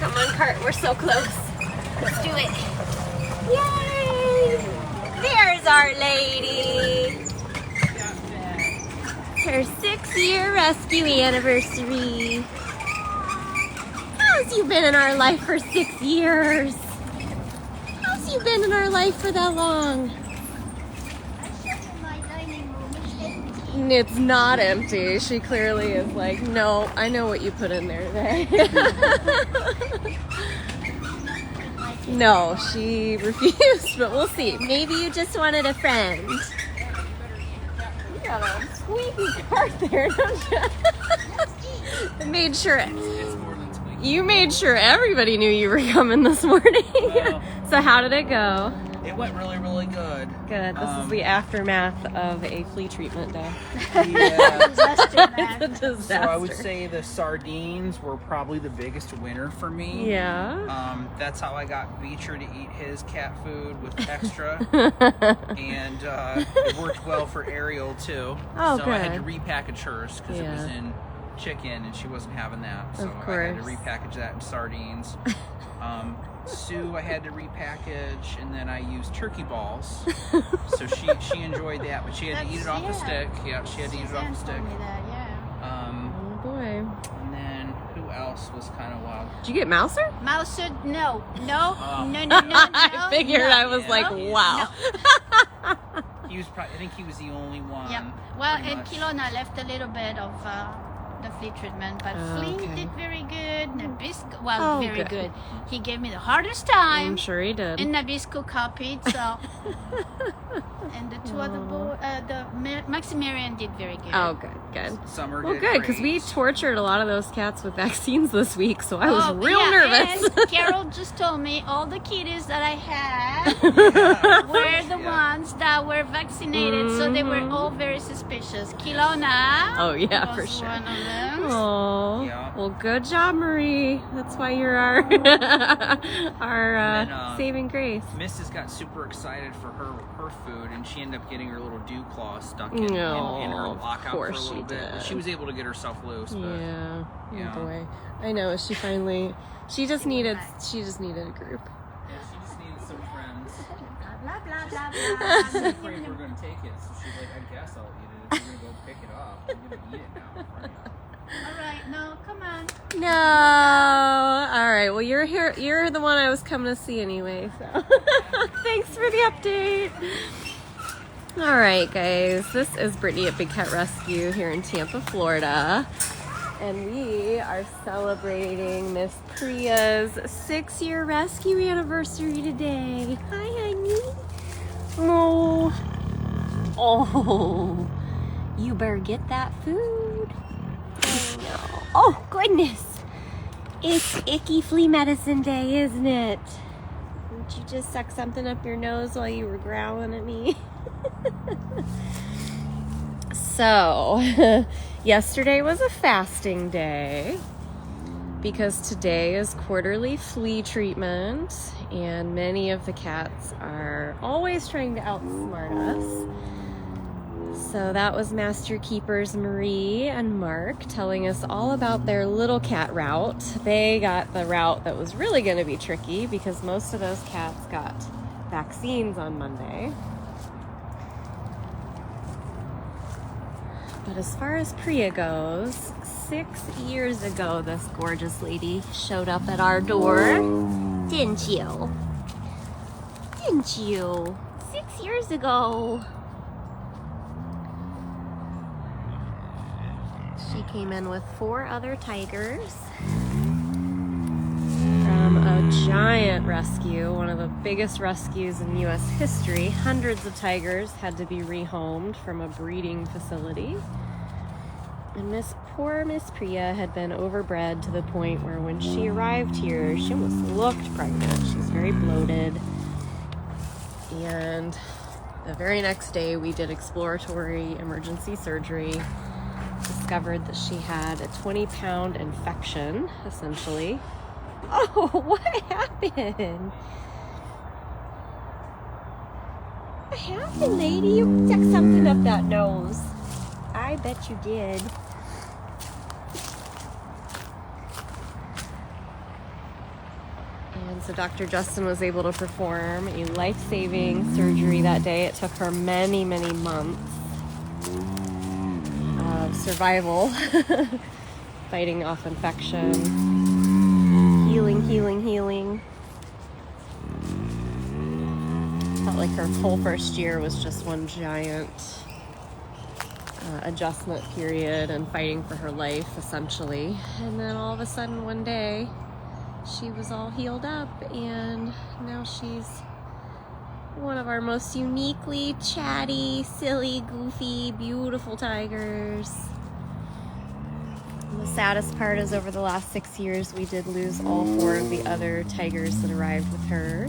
Come on, Cart. We're so close. Let's do it. Yay! There's our lady. It's her 6-year rescue anniversary. How's you been in our life for 6 years? How's you been in our life for that long? It's not empty. She clearly is like, no, I know what you put in there today. No, she refused, but we'll see. Maybe you just wanted a friend. You got a squeaky cart there, don't you? I made sure. You made sure everybody knew you were coming this morning. Well, so how did it go? It went really, really good. Good. This is the aftermath of a flea treatment day. Yeah. It's a disaster. So I would say the sardines were probably the biggest winner for me. Yeah. That's how I got Beecher to eat his cat food with extra. And it worked well for Ariel too. Oh, so good. I had to repackage hers because it was in chicken and she wasn't having that. So I had to repackage that in sardines. Sue I had to repackage, and then I used turkey balls. So she enjoyed that, but she had to eat it off the stick. Yeah, she had to eat it off the stick. Oh boy. And then who else was kind of wild? Did you get Mouser? Mouser, no. I figured I was like, wow. No. He was probably, I think he was the only one. Yeah. Well, and Kilona left a little bit of the flea treatment, but Flea did very good. Nabisco, well, very good. He gave me the hardest time. I'm sure he did. And Nabisco copied, so. And the two other boys, Maximilian did very good. Oh, good. Summer well, did good, because we great. tortured a lot of those cats with vaccines this week, so I was real nervous. And Carol just told me all the kitties that I had were the ones that were vaccinated, so they were all very suspicious. Kilona. Oh, yeah, for was sure. one of them. Oh, Yeah. well, good job, Marie. That's why you're our saving grace. Mrs. got super excited for her food, and she ended up getting her little dew claw stuck in her lockout for a little bit. But she was able to get herself loose. But, yeah. Yeah. Oh boy. I know. She just needed a group. Yeah, she just needed some friends. Blah, blah, blah, I blah. was afraid we were going to take it, so she's like, I guess I'll eat it. If you're going to go pick it up, I'm going to eat it now. All right, no, come on. No. All right. Well, you're here. You're the one I was coming to see anyway. So, thanks for the update. All right, guys. This is Brittany at Big Cat Rescue here in Tampa, Florida, and we are celebrating Miss Priya's 6-year rescue anniversary today. Hi, honey. Oh, you better get that food. No. Oh, goodness. It's icky flea medicine day, isn't it? Didn't you just suck something up your nose while you were growling at me? So, yesterday was a fasting day because today is quarterly flea treatment, and many of the cats are always trying to outsmart us. So that was Master Keepers Marie and Mark telling us all about their little cat route. They got the route that was really going to be tricky because most of those cats got vaccines on Monday. But as far as Priya goes, 6 years ago this gorgeous lady showed up at our door. Didn't you? Didn't you? 6 years ago. She came in with 4 other tigers from a giant rescue, one of the biggest rescues in U.S. history. Hundreds of tigers had to be rehomed from a breeding facility. And poor Miss Priya had been overbred to the point where when she arrived here, she almost looked pregnant. She was very bloated. And the very next day, we did exploratory emergency surgery. Discovered that she had a 20-pound infection, essentially. Oh, what happened? What happened, lady? You stuck something up that nose. I bet you did. And so Dr. Justin was able to perform a life-saving surgery that day. It took her many, many months of survival, fighting off infection, healing. Felt like her whole first year was just one giant adjustment period and fighting for her life, essentially. And then all of a sudden one day, she was all healed up, and now she's one of our most uniquely chatty, silly, goofy, beautiful tigers. And the saddest part is over the last 6 years, we did lose all 4 of the other tigers that arrived with her.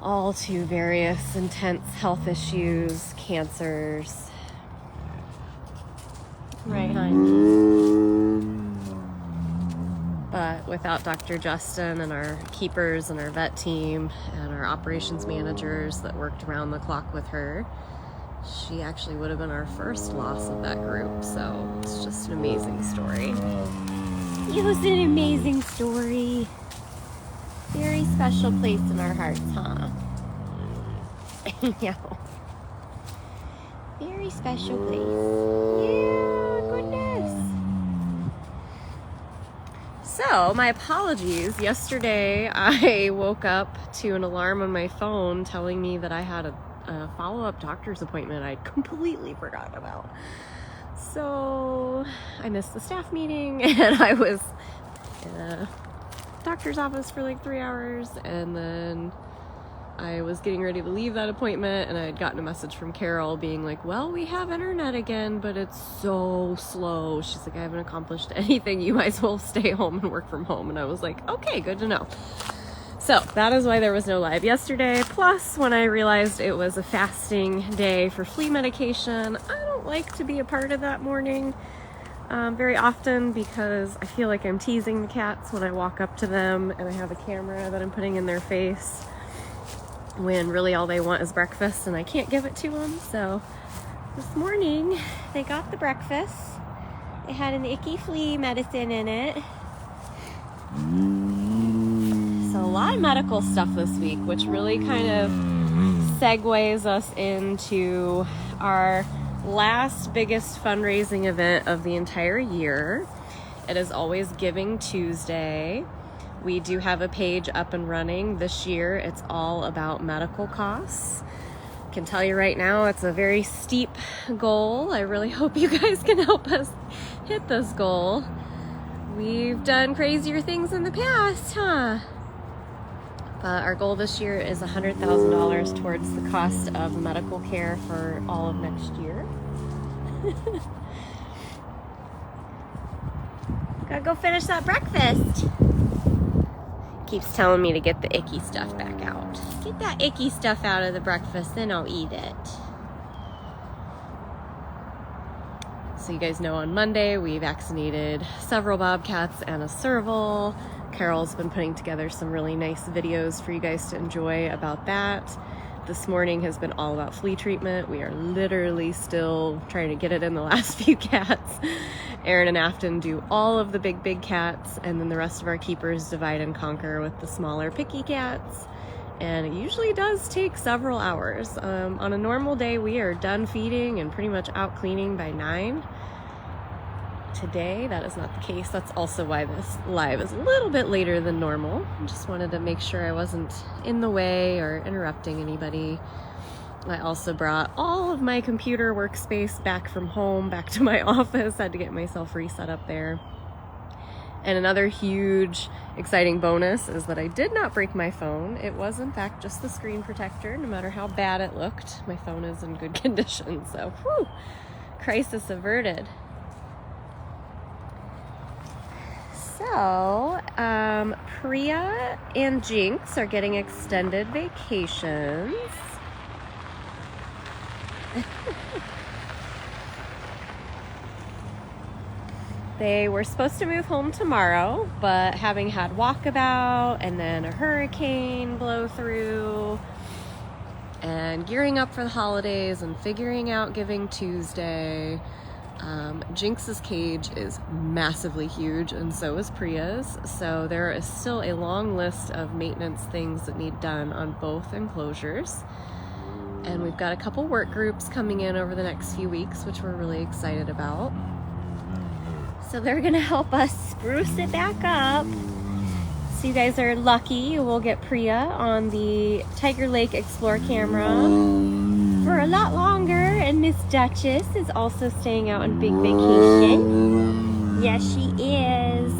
All to various intense health issues, cancers. Right, honey? But without Dr. Justin and our keepers and our vet team and our operations managers that worked around the clock with her, she actually would have been our first loss of that group. So it's just an amazing story. It was an amazing story. Very special place in our hearts, huh? Yeah. Very special place. Yeah, goodness. So, my apologies. Yesterday, I woke up to an alarm on my phone telling me that I had a follow-up doctor's appointment I'd completely forgotten about. So, I missed the staff meeting, and I was in a doctor's office for like 3 hours, and then I was getting ready to leave that appointment, and I had gotten a message from Carol being like, well, we have internet again, but it's so slow. She's like, I haven't accomplished anything. You might as well stay home and work from home. And I was like, okay, good to know. So that is why there was no live yesterday. Plus, when I realized it was a fasting day for flea medication, I don't like to be a part of that morning very often, because I feel like I'm teasing the cats when I walk up to them and I have a camera that I'm putting in their face, when really all they want is breakfast and I can't give it to them. So this morning they got the breakfast. It had an icky flea medicine in it. So a lot of medical stuff this week, which really kind of segues us into our last biggest fundraising event of the entire year. It is always Giving Tuesday. We do have a page up and running this year. It's all about medical costs. I can tell you right now, it's a very steep goal. I really hope you guys can help us hit this goal. We've done crazier things in the past, huh? But our goal this year is $100,000 towards the cost of medical care for all of next year. Gotta go finish that breakfast. Keeps telling me to get the icky stuff back out. Get that icky stuff out of the breakfast, then I'll eat it. So you guys know on Monday we vaccinated several Bobcats and a Serval. Carol's been putting together some really nice videos for you guys to enjoy about that. This morning has been all about flea treatment. We are literally still trying to get it in the last few cats. Aaron and Afton do all of the big cats, and then the rest of our keepers divide and conquer with the smaller picky cats. And it usually does take several hours. On a normal day, we are done feeding and pretty much out cleaning by 9. Today, that is not the case. That's also why this live is a little bit later than normal. I just wanted to make sure I wasn't in the way or interrupting anybody. I also brought all of my computer workspace back from home, back to my office. I had to get myself reset up there. And another huge, exciting bonus is that I did not break my phone. It was, in fact, just the screen protector. No matter how bad it looked, my phone is in good condition. So, whew, crisis averted. So, Priya and Jinx are getting extended vacations. They were supposed to move home tomorrow, but having had walkabout and then a hurricane blow through and gearing up for the holidays and figuring out Giving Tuesday, Jinx's cage is massively huge, and so is Priya's. So there is still a long list of maintenance things that need done on both enclosures. And we've got a couple work groups coming in over the next few weeks, which we're really excited about. So they're gonna help us spruce it back up. So you guys are lucky. You will get Priya on the Tiger Lake Explore camera for a lot longer. And Miss Duchess is also staying out on big vacation. Yes, she is.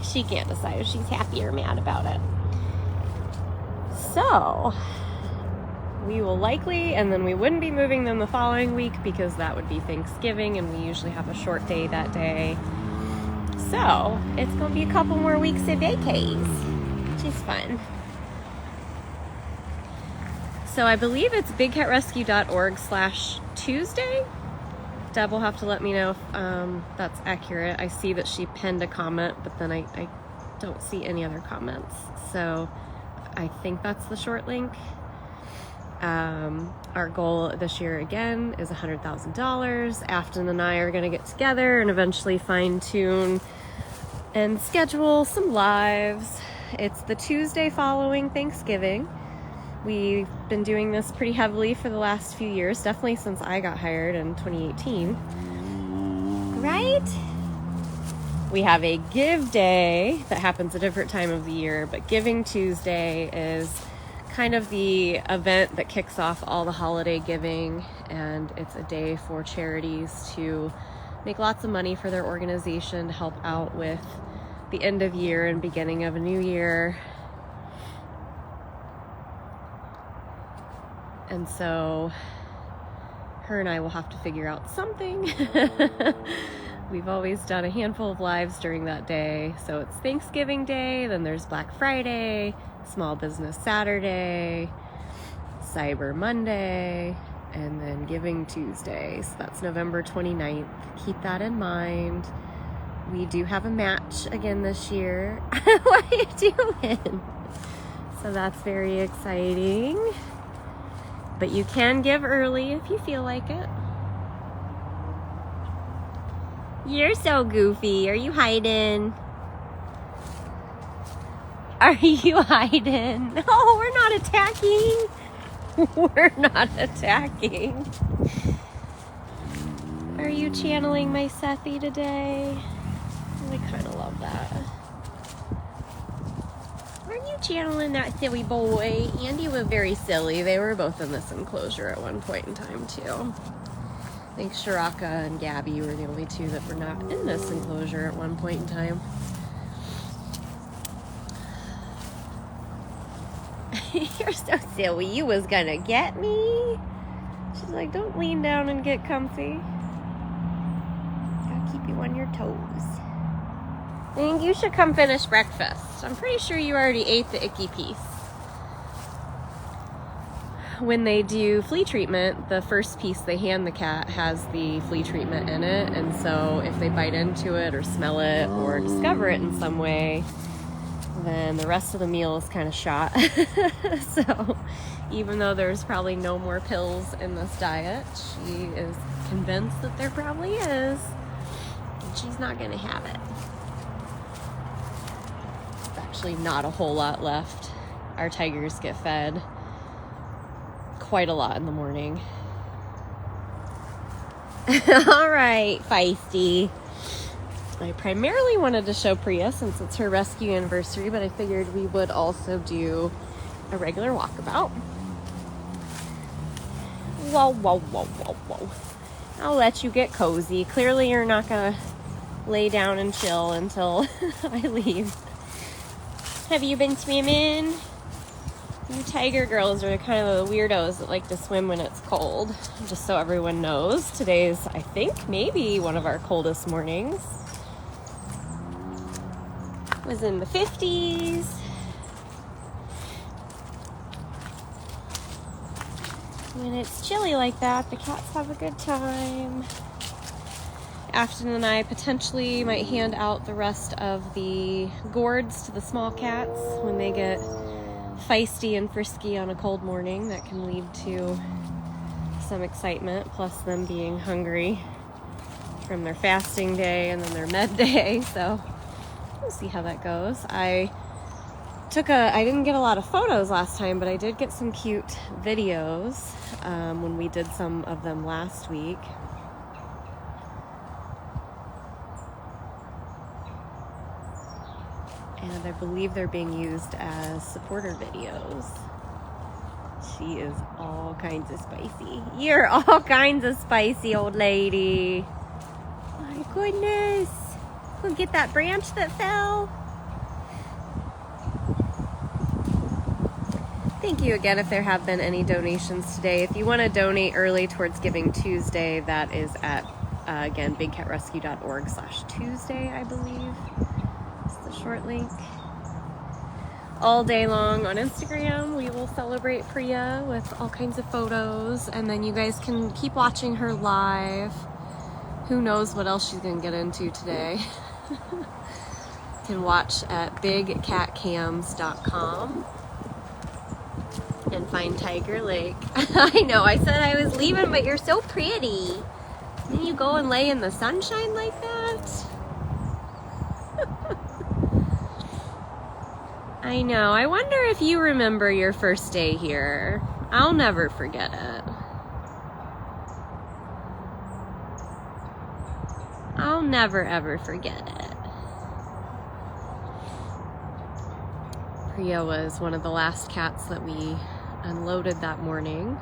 She can't decide if she's happy or mad about it. So we will likely, and then we wouldn't be moving them the following week because that would be Thanksgiving, and we usually have a short day that day. So it's going to be a couple more weeks of vacays, which is fun. So I believe it's bigcatrescue.org/Tuesday. Deb will have to let me know if that's accurate. I see that she penned a comment, but then I don't see any other comments. So I think that's the short link. Our goal this year again is $100,000. Afton and I are going to get together and eventually fine tune and schedule some lives. It's the Tuesday following Thanksgiving. We've been doing this pretty heavily for the last few years, definitely since I got hired in 2018. Right? We have a give day that happens a different time of the year, but Giving Tuesday is kind of the event that kicks off all the holiday giving, and it's a day for charities to make lots of money for their organization to help out with the end of year and beginning of a new year. And so her and I will have to figure out something. We've always done a handful of lives during that day. So it's Thanksgiving Day, then there's Black Friday, Small Business Saturday, Cyber Monday, and then Giving Tuesday. So that's November 29th. Keep that in mind. We do have a match again this year. What are you doing? So that's very exciting. But you can give early if you feel like it. You're so goofy. Are you hiding? Are you hiding? No, we're not attacking. We're not attacking. Are you channeling my Sethi today? I kind of love that. Are you channeling that silly boy? Andy was very silly. They were both in this enclosure at one point in time, too. I think Shiraka and Gabby were the only two that were not in this enclosure at one point in time. You're so silly. You was gonna get me. She's like, don't lean down and get comfy. Gotta keep you on your toes. I think you should come finish breakfast. I'm pretty sure you already ate the icky piece. When they do flea treatment, the first piece they hand the cat has the flea treatment in it, and so if they bite into it or smell it or discover it in some way, then the rest of the meal is kind of shot. So even though there's probably no more pills in this diet, she is convinced that there probably is, and she's not going to have it. There's actually not a whole lot left. Our tigers get fed quite a lot in the morning. All right, feisty. I primarily wanted to show Priya since it's her rescue anniversary, but I figured we would also do a regular walkabout. Whoa, whoa, whoa, whoa, whoa. I'll let you get cozy. Clearly you're not gonna lay down and chill until I leave. Have you been swimming? You tiger girls are kind of the weirdos that like to swim when it's cold. Just so everyone knows, today's, I think, maybe one of our coldest mornings. It was in the 50s. When it's chilly like that, the cats have a good time. Afton and I potentially might hand out the rest of the gourds to the small cats when they get feisty and frisky on a cold morning. That can lead to some excitement, plus them being hungry from their fasting day and then their med day. So we'll see how that goes. I didn't get a lot of photos last time, but I did get some cute videos when we did some of them last week. And I believe they're being used as supporter videos. She is all kinds of spicy. You're all kinds of spicy, old lady. My goodness. Go get that branch that fell. Thank you again if there have been any donations today. If you want to donate early towards Giving Tuesday, that is at, again, bigcatrescue.org/Tuesday, I believe. It's the short link. All day long on Instagram, we will celebrate Priya with all kinds of photos, and then you guys can keep watching her live. Who knows what else she's going to get into today. You can watch at bigcatcams.com. and find Tiger Lake. I know, I said I was leaving, but you're so pretty. Then you go and lay in the sunshine like that? I know, I wonder if you remember your first day here. I'll never forget it. I'll never ever forget it. Priya was one of the last cats that we unloaded that morning,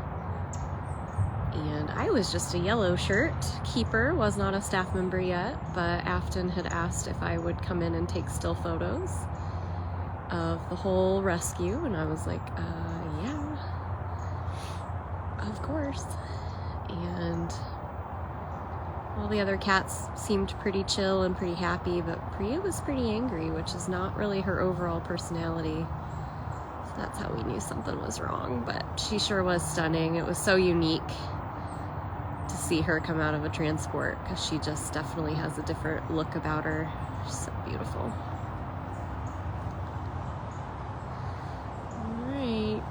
and I was just a yellow shirt. Keeper was not a staff member yet, but Afton had asked if I would come in and take still photos of the whole rescue, and I was like, yeah, of course. And all the other cats seemed pretty chill and pretty happy, but Priya was pretty angry, which is not really her overall personality. So that's how we knew something was wrong, but she sure was stunning. It was so unique to see her come out of a transport, because she just definitely has a different look about her. She's so beautiful. All right.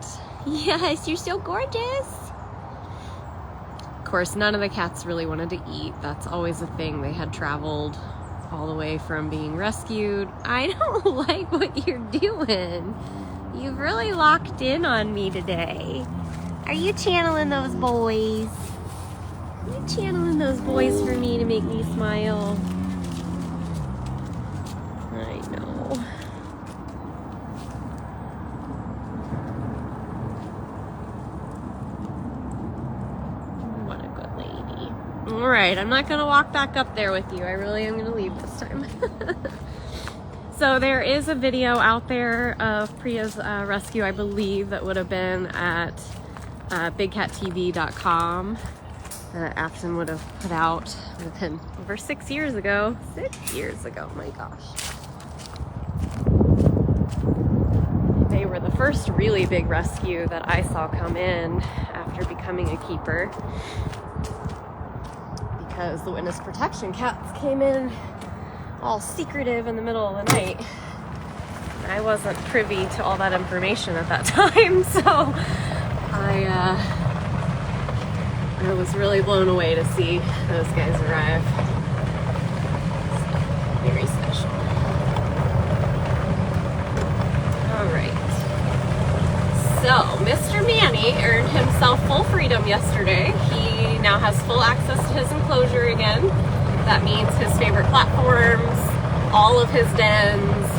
Yes, you're so gorgeous. Of course, none of the cats really wanted to eat. That's always a thing. They had traveled all the way from being rescued. I don't like what you're doing. You've really locked in on me today. Are you channeling those boys? Are you channeling those boys for me to make me smile? I know. What a good lady. All right, I'm not gonna walk back up there with you. I really am gonna leave this time. So there is a video out there of Priya's rescue, I believe, that would have been at bigcattv.com. Afton would have put out. It would have been over 6 years ago. 6 years ago, my gosh. They were the first really big rescue that I saw come in after becoming a keeper, because the witness protection cats came in all secretive in the middle of the night. I wasn't privy to all that information at that time, so I was really blown away to see those guys arrive. So, very special. All right. So, Mr. Manny earned himself full freedom yesterday. He now has full access to his enclosure again. That means his favorite platforms, all of his dens,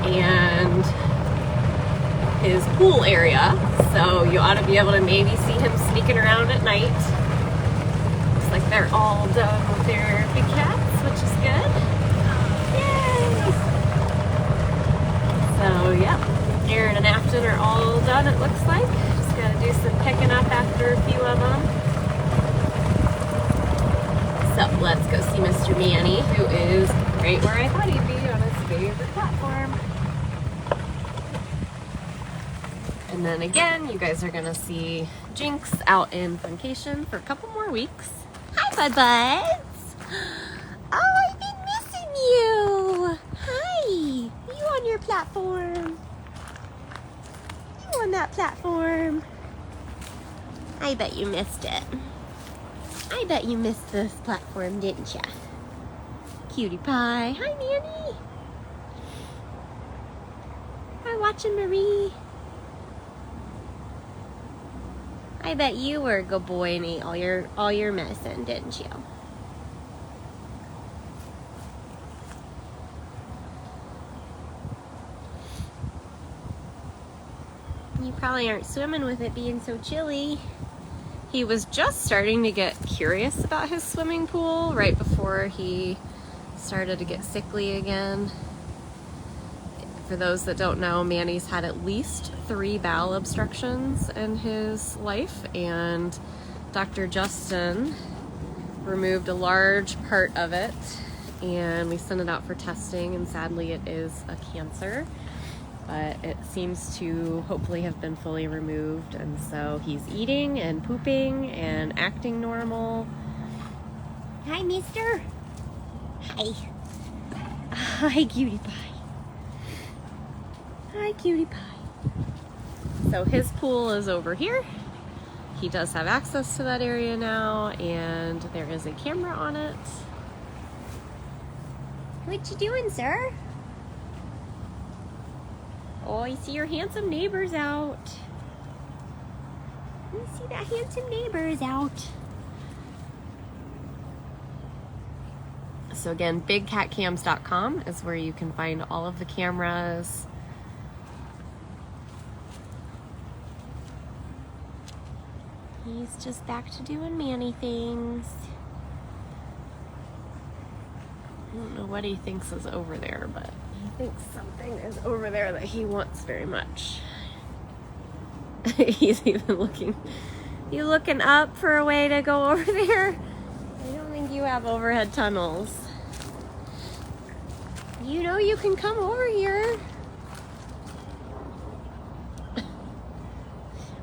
and his pool area. So you ought to be able to maybe see him sneaking around at night. Looks like they're all done with their big cats, which is good. Yay! So yeah, Aaron and Afton are all done, it looks like. Just gotta do some picking up after a few of them. So let's go see Mr. Manny, who is right where I thought he'd be, on his favorite platform. And then again, you guys are gonna see Jinx out in funcation for a couple more weeks. Hi, Bud Buds. Oh, I've been missing you. Hi, you on your platform? You on that platform? I bet you missed it. I bet you missed this platform, didn't ya? Cutie pie. Hi, Manny. Hi, watching Marie. I bet you were a good boy and ate all your medicine, didn't you? You probably aren't swimming with it being so chilly. He was just starting to get curious about his swimming pool right before he started to get sickly again. For those that don't know, Manny's had at least 3 bowel obstructions in his life, and Dr. Justin removed a large part of it, and we sent it out for testing, and sadly it is a cancer. But it seems to hopefully have been fully removed, and so he's eating and pooping and acting normal. Hi, mister. Hi. Hi, cutie pie. Hi, cutie pie. So his pool is over here. He does have access to that area now, and there is a camera on it. What you doing, sir? Oh, I see your handsome neighbors out. You see that handsome neighbor is out. So again, bigcatcams.com is where you can find all of the cameras. He's just back to doing Manny things. I don't know what he thinks is over there, but he thinks something is over there that he wants very much. He's even looking. You looking up for a way to go over there? I don't think you have overhead tunnels. You know you can come over here.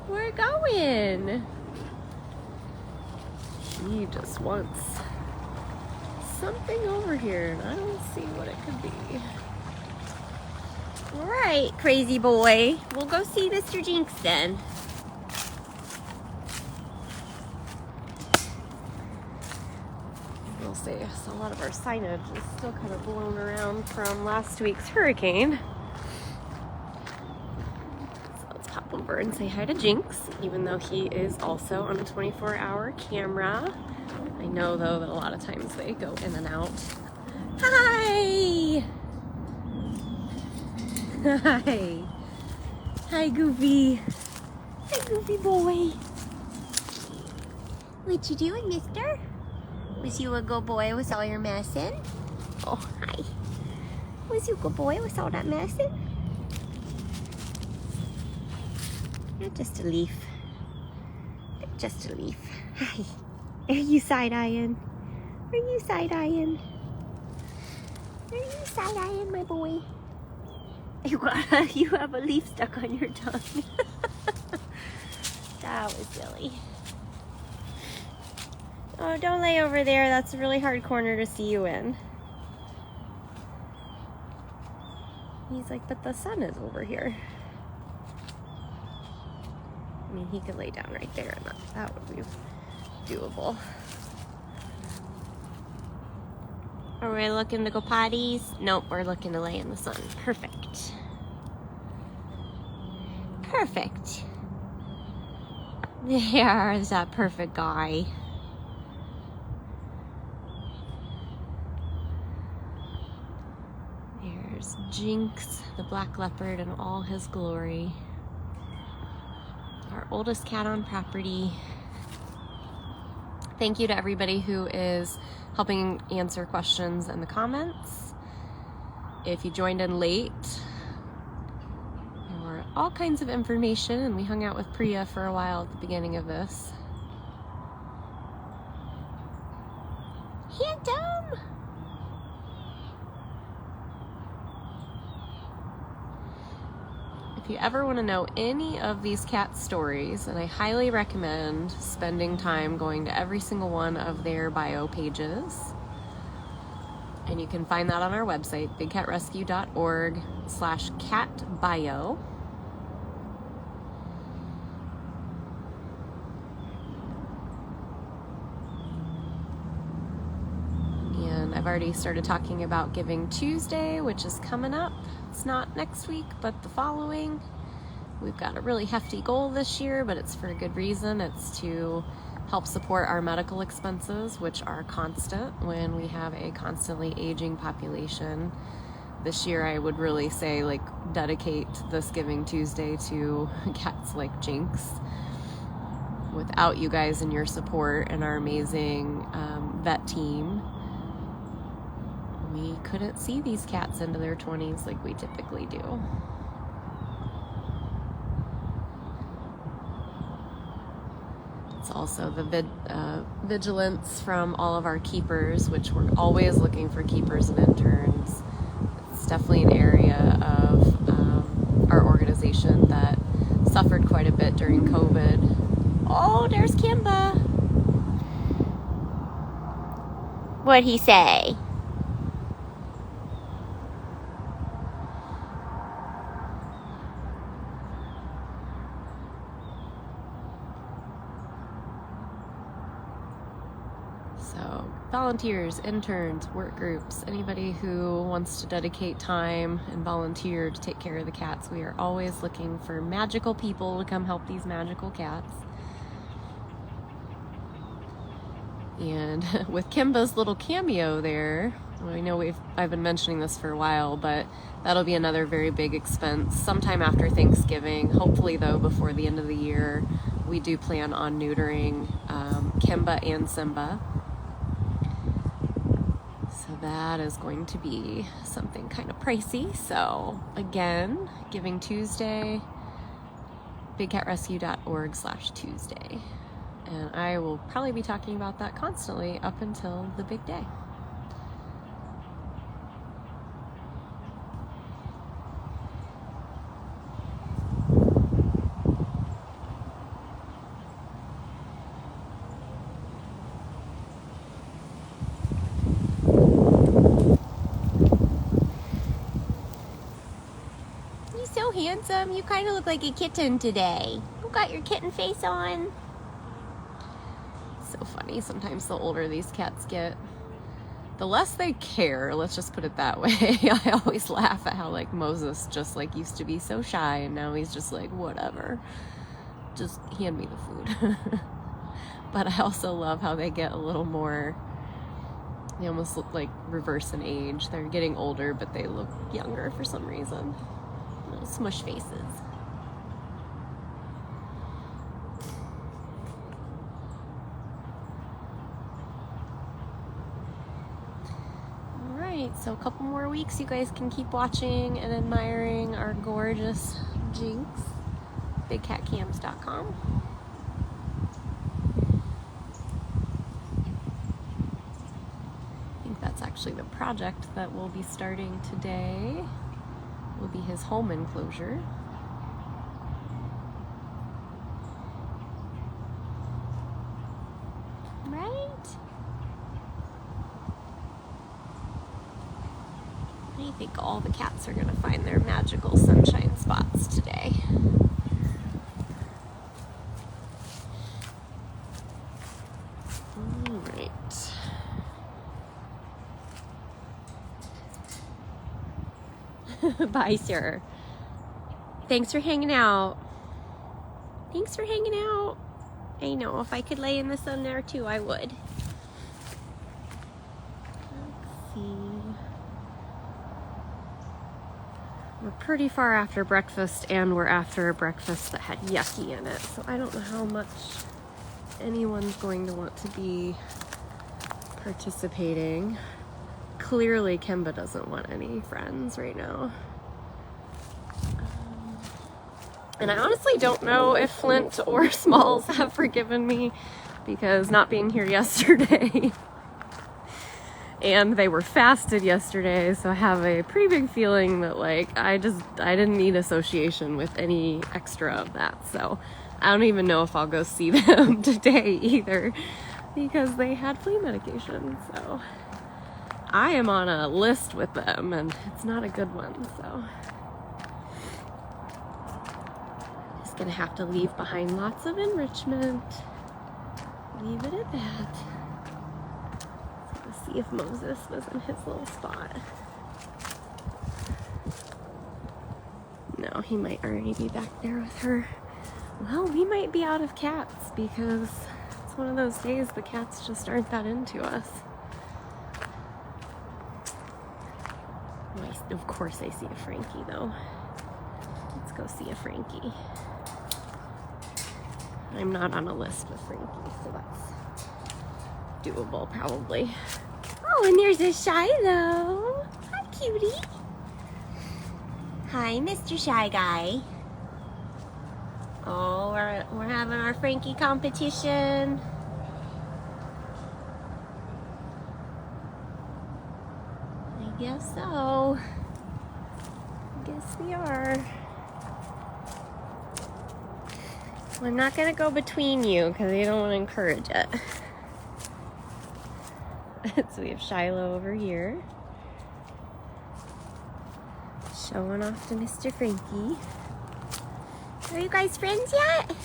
We're going. He just wants something over here, and I don't see what it could be. All right, crazy boy. We'll go see Mr. Jinx then. We'll see. So a lot of our signage is still kind of blown around from last week's hurricane. So let's pop over and say hi to Jinx, even though he is also on a 24-hour camera. I know, though, that a lot of times they go in and out. Hi! Hi. Hi, Goofy. Hi, Goofy boy. What you doing, mister? Was you a good boy with all your medicine? Oh, hi. Was you a good boy with all that medicine? You're just a leaf. You're just a leaf. Hi. Are you side-eyeing? Are you side-eyeing? Are you side-eyeing, my boy? You have a leaf stuck on your tongue. That was silly. Oh, don't lay over there. That's a really hard corner to see you in. He's like, but the sun is over here. I mean, he could lay down right there, and that would be doable. Are we looking to go potties? Nope, we're looking to lay in the sun. Perfect. Perfect. There's that perfect guy. There's Jinx, the black leopard in all his glory. Our oldest cat on property. Thank you to everybody who is helping answer questions in the comments. If you joined in late, there were all kinds of information, and we hung out with Priya for a while at the beginning of this. Handsome! If you ever want to know any of these cat stories, and I highly recommend spending time going to every single one of their bio pages. And you can find that on our website, bigcatrescue.org/catbio. 'Cause I've already started talking about Giving Tuesday, which is coming up. It's not next week, but the following. We've got a really hefty goal this year, but it's for a good reason. It's to help support our medical expenses, which are constant when we have a constantly aging population. This year I would really say, like, dedicate this Giving Tuesday to cats like Jinx. Without you guys and your support and our amazing vet team, we couldn't see these cats into their 20s like we typically do. It's also the vigilance from all of our keepers, which we're always looking for keepers and interns. It's definitely an area of our organization that suffered quite a bit during COVID. Oh, there's Kimba. What'd he say? So, volunteers, interns, work groups, anybody who wants to dedicate time and volunteer to take care of the cats, we are always looking for magical people to come help these magical cats. And with Kimba's little cameo there, I know I've been mentioning this for a while, but that'll be another very big expense sometime after Thanksgiving. Hopefully, though, before the end of the year, we do plan on neutering Kimba and Simba. So that is going to be something kind of pricey. So again, Giving Tuesday, bigcatrescue.org/Tuesday. And I will probably be talking about that constantly up until the big day. You're so handsome. You kind of look like a kitten today. You got your kitten face on. So funny. Sometimes the older these cats get, the less they care. Let's just put it that way. I always laugh at how, like, Moses just, like, used to be so shy, and now he's just like, whatever, just hand me the food. But I also love how they get a little more, they almost look like reverse in age. They're getting older, but they look younger for some reason. Little smush faces. So a couple more weeks, you guys can keep watching and admiring our gorgeous Jinx. BigCatCams.com. I think that's actually the project that we'll be starting today. Will be his home enclosure. I think all the cats are going to find their magical sunshine spots today. All right. Bye, sir. Thanks for hanging out. Thanks for hanging out. I know, if I could lay in the sun there too, I would. Let's see. We're pretty far after breakfast, and we're after a breakfast that had yucky in it, so I don't know how much anyone's going to want to be participating. Clearly, Kimba doesn't want any friends right now. And I honestly don't know if Flint or Smalls have forgiven me, because not being here yesterday. And they were fasted yesterday, so I have a pretty big feeling that, like, I didn't need association with any extra of that. So I don't even know if I'll go see them today either, because they had flea medication. So I am on a list with them, and it's not a good one. So just gonna have to leave behind lots of enrichment. Leave it at that. see if Moses was in his little spot. No, he might already be back there with her. Well, we might be out of cats because it's one of those days the cats just aren't that into us. Of course I see a Frankie though. Let's go see a Frankie. I'm not on a list with Frankie, so that's doable probably. Oh, and there's a Shiloh. Hi, cutie. Hi, Mr. Shy Guy. Oh, we're having our Frankie competition. I guess so. I guess we are. Well, I'm not gonna go between you because I don't want to encourage it. So we have Shiloh over here. Showing off to Mr. Frankie. Are you guys friends yet?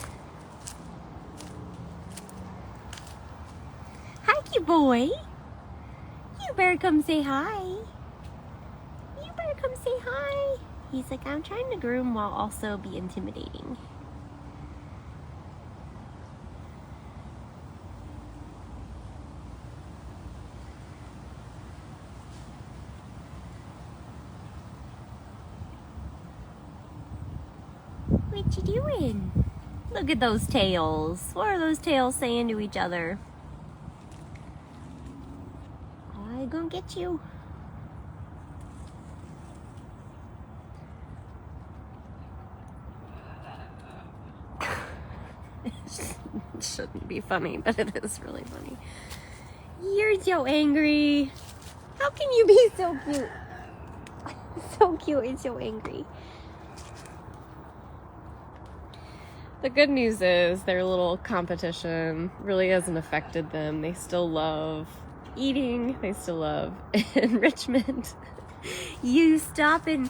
Hi, cute boy. You better come say hi. You better come say hi. He's like, I'm trying to groom while also be intimidating. What you doing? Look at those tails. What are those tails saying to each other? I'm gonna get you. It shouldn't be funny, but it is really funny. You're so angry. How can you be so cute? So cute and so angry. The good news is their little competition really hasn't affected them. They still love eating. They still love enrichment. You stop and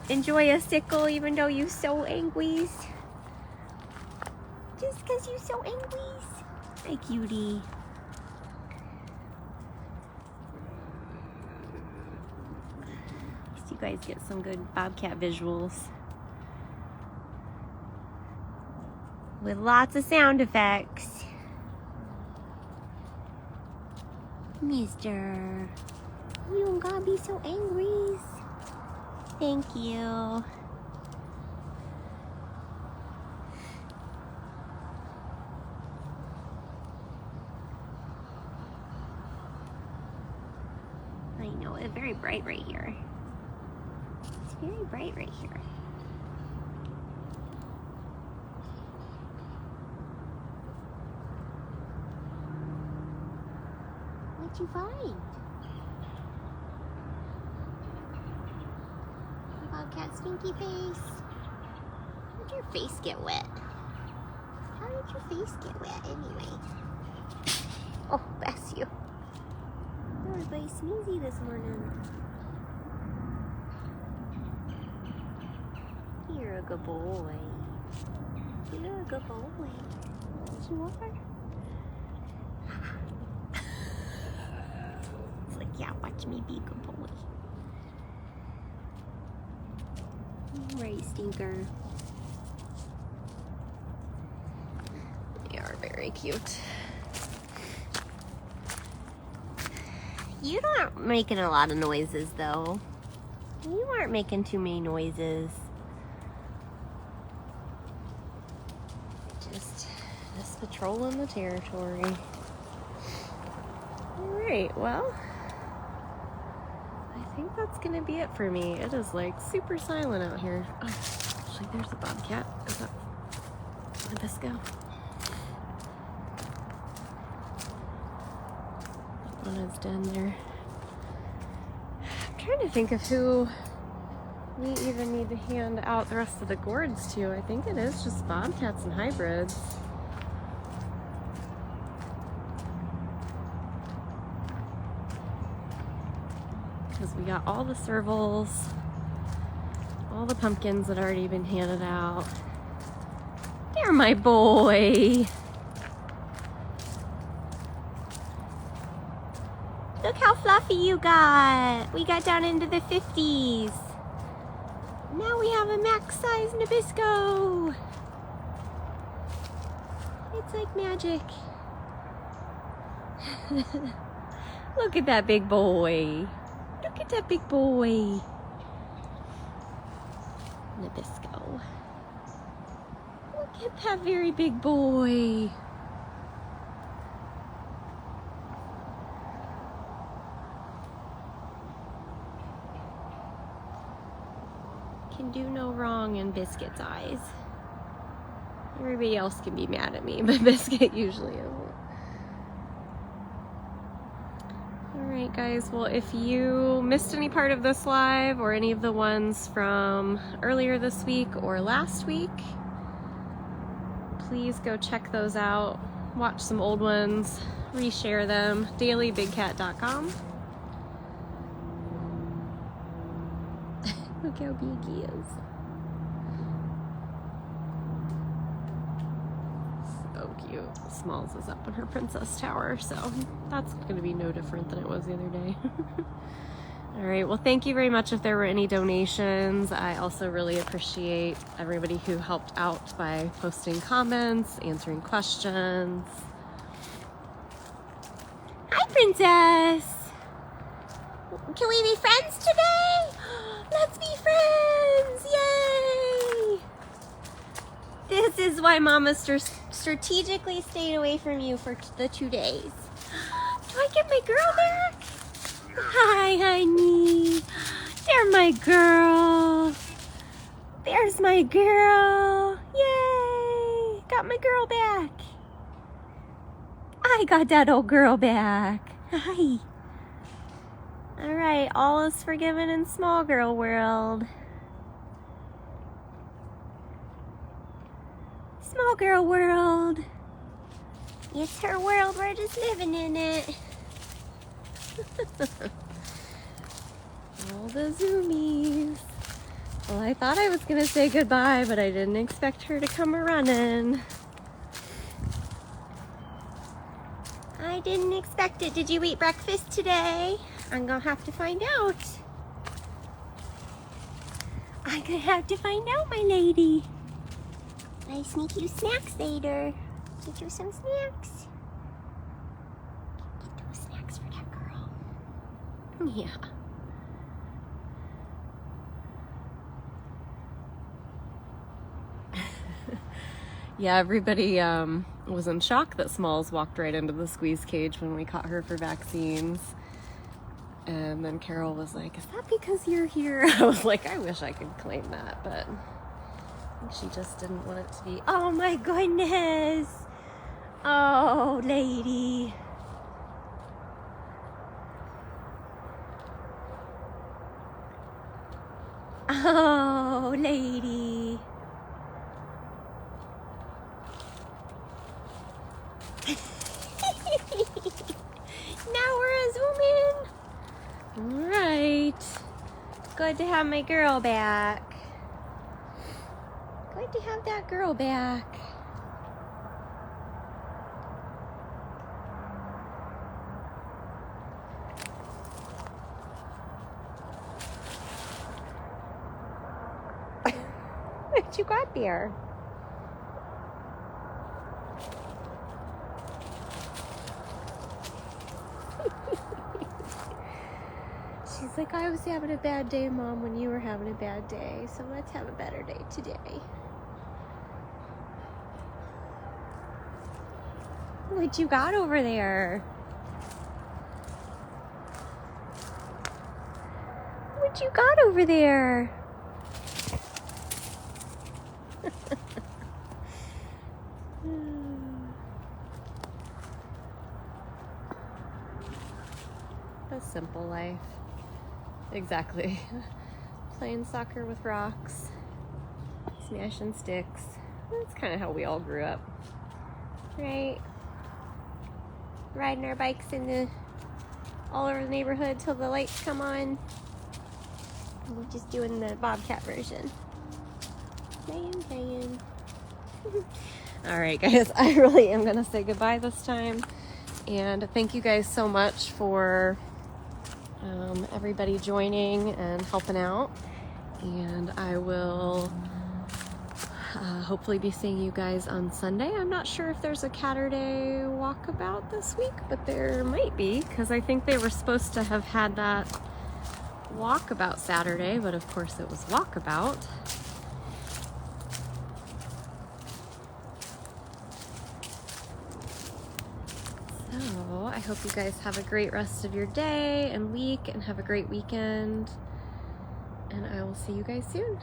enjoy a sickle even though you're so angry. Just because you're so angry. Hi, cutie. At least you guys get some good Bobcat visuals. With lots of sound effects. Mister, you don't gotta be so angry. Thank you. I know, it's very bright right here. It's very bright right here. What'd you find? Bobcat stinky face. How'd your face get wet? How did your face get wet anyway? Oh, bless you. Everybody's sneezy this morning. You're a good boy. You're a good boy. Yes, you are. Yeah, watch me be a good boy. Right, stinker. They are very cute. You're not making a lot of noises, though. You aren't making too many noises. Just patrolling the territory. Alright, well, I think that's gonna be it for me. It is like super silent out here. Oh, actually, there's a bobcat. Is that Nabisco? One is down there. I'm trying to think of who we even need to hand out the rest of the gourds to. I think it is just bobcats and hybrids. Because we got all the servals, all the pumpkins that already been handed out. There, my boy. Look how fluffy you got. We got down into the 50s. Now we have a max size Nabisco. It's like magic. Look at that big boy. Look at that big boy. Nabisco. Look at that very big boy. Can do no wrong in Biscuit's eyes. Everybody else can be mad at me, but Biscuit usually isn't. Alright guys, well if you missed any part of this live or any of the ones from earlier this week or last week, please go check those out. Watch some old ones, reshare them, dailybigcat.com. Look how big he is. So cute. Smalls is up in her princess tower, so that's going to be no different than it was the other day. Alright, well thank you very much if there were any donations. I also really appreciate everybody who helped out by posting comments, answering questions. Hi Princess! Can we be friends today? Let's be friends! Yay! This is why Mama strategically stayed away from you for the 2 days. Do I get my girl back? Hi, honey. There's my girl. There's my girl. Yay! Got my girl back. I got that old girl back. Hi. Alright, all is forgiven in small girl world. Small girl world. It's her world, we're just living in it. All the zoomies. Well, I thought I was gonna say goodbye, but I didn't expect her to come a-running. I didn't expect it. Did you eat breakfast today? I'm gonna have to find out. I'm gonna have to find out, my lady. I sneak you snacks later. Get you some snacks. Get those snacks for that girl. Yeah. Yeah, everybody was in shock that Smalls walked right into the squeeze cage when we caught her for vaccines. And then Carol was like, is that because you're here? I was like, I wish I could claim that, but I think she just didn't want it to be. Oh my goodness! Oh, lady. Oh, lady. Now we're a zoom in. All right. Good to have my girl back. Good to have that girl back. What you got there? She's like, I was having a bad day, Mom, when you were having a bad day, so let's have a better day today. What you got over there? What you got over there? A simple life. Exactly. Playing soccer with rocks, smashing sticks. That's kind of how we all grew up, right? Riding our bikes all over the neighborhood till the lights come on. We're just doing the Bobcat version. Playing. All right, guys, I really am gonna say goodbye this time, and thank you guys so much for everybody joining and helping out. And I will hopefully be seeing you guys on Sunday. I'm not sure if there's a Catterday walkabout this week, but there might be, because I think they were supposed to have had that walkabout Saturday, but of course it was walkabout. So I hope you guys have a great rest of your day and week, and have a great weekend. And I will see you guys soon.